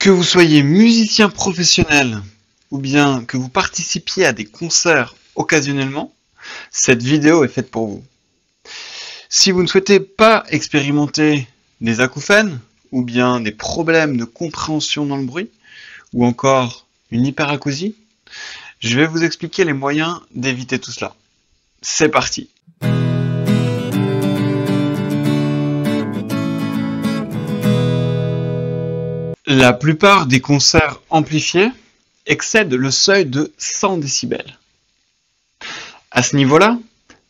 Que vous soyez musicien professionnel ou bien que vous participiez à des concerts occasionnellement, cette vidéo est faite pour vous. Si vous ne souhaitez pas expérimenter des acouphènes ou bien des problèmes de compréhension dans le bruit ou encore une hyperacousie, je vais vous expliquer les moyens d'éviter tout cela. C'est parti! La plupart des concerts amplifiés excèdent le seuil de 100 décibels. À ce niveau-là,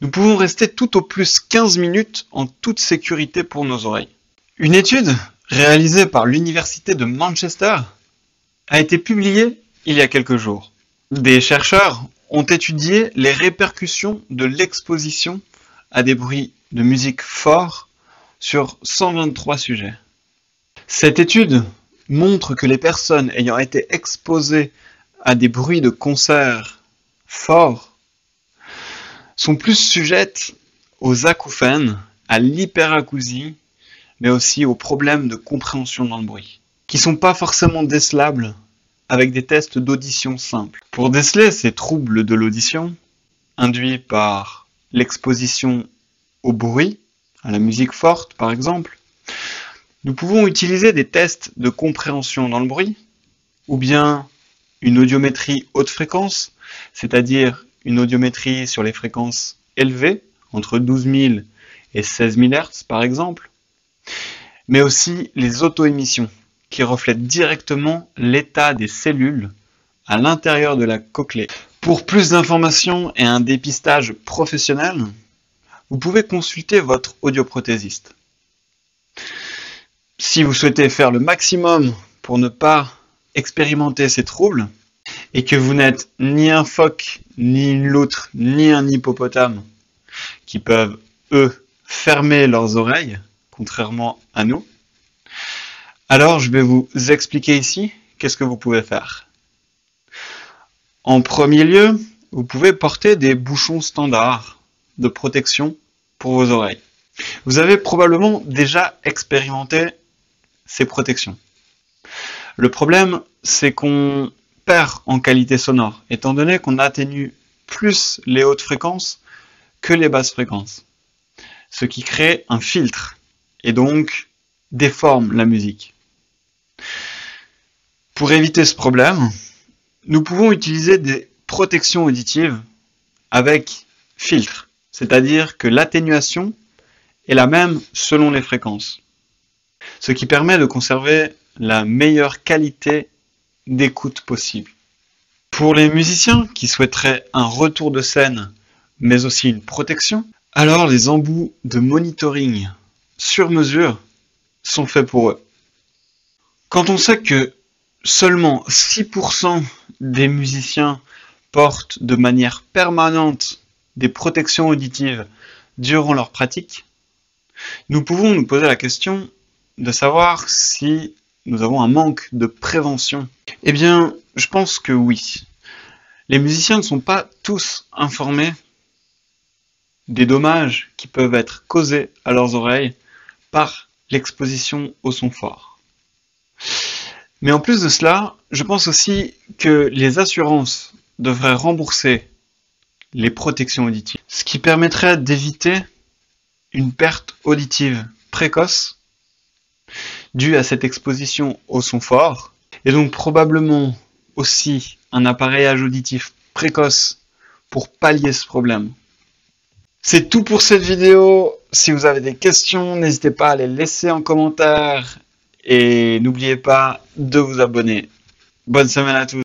nous pouvons rester tout au plus 15 minutes en toute sécurité pour nos oreilles. Une étude réalisée par l'Université de Manchester a été publiée il y a quelques jours. Des chercheurs ont étudié les répercussions de l'exposition à des bruits de musique forts sur 123 sujets. Cette étude montre que les personnes ayant été exposées à des bruits de concert forts sont plus sujettes aux acouphènes, à l'hyperacousie, mais aussi aux problèmes de compréhension dans le bruit, qui ne sont pas forcément décelables avec des tests d'audition simples. Pour déceler ces troubles de l'audition, induits par l'exposition au bruit, à la musique forte par exemple, nous pouvons utiliser des tests de compréhension dans le bruit, ou bien une audiométrie haute fréquence, c'est-à-dire une audiométrie sur les fréquences élevées, entre 12 000 et 16 000 Hz par exemple, mais aussi les auto-émissions, qui reflètent directement l'état des cellules à l'intérieur de la cochlée. Pour plus d'informations et un dépistage professionnel, vous pouvez consulter votre audioprothésiste. Si vous souhaitez faire le maximum pour ne pas expérimenter ces troubles, et que vous n'êtes ni un phoque, ni une loutre, ni un hippopotame, qui peuvent, eux, fermer leurs oreilles, contrairement à nous, alors je vais vous expliquer ici qu'est-ce que vous pouvez faire. En premier lieu, vous pouvez porter des bouchons standards de protection pour vos oreilles. Vous avez probablement déjà expérimenté ces protections. Le problème, c'est qu'on perd en qualité sonore, étant donné qu'on atténue plus les hautes fréquences que les basses fréquences, ce qui crée un filtre et donc déforme la musique. Pour éviter ce problème, nous pouvons utiliser des protections auditives avec filtre, c'est-à-dire que l'atténuation est la même selon les fréquences, ce qui permet de conserver la meilleure qualité d'écoute possible. Pour les musiciens qui souhaiteraient un retour de scène, mais aussi une protection, alors les embouts de monitoring sur mesure sont faits pour eux. Quand on sait que seulement 6% des musiciens portent de manière permanente des protections auditives durant leur pratique, nous pouvons nous poser la question de savoir si nous avons un manque de prévention. Eh bien, je pense que oui. Les musiciens ne sont pas tous informés des dommages qui peuvent être causés à leurs oreilles par l'exposition au son fort. Mais en plus de cela, je pense aussi que les assurances devraient rembourser les protections auditives, ce qui permettrait d'éviter une perte auditive précoce due à cette exposition au son fort, et donc probablement aussi un appareillage auditif précoce pour pallier ce problème. C'est tout pour cette vidéo. Si vous avez des questions, n'hésitez pas à les laisser en commentaire et n'oubliez pas de vous abonner. Bonne semaine à tous.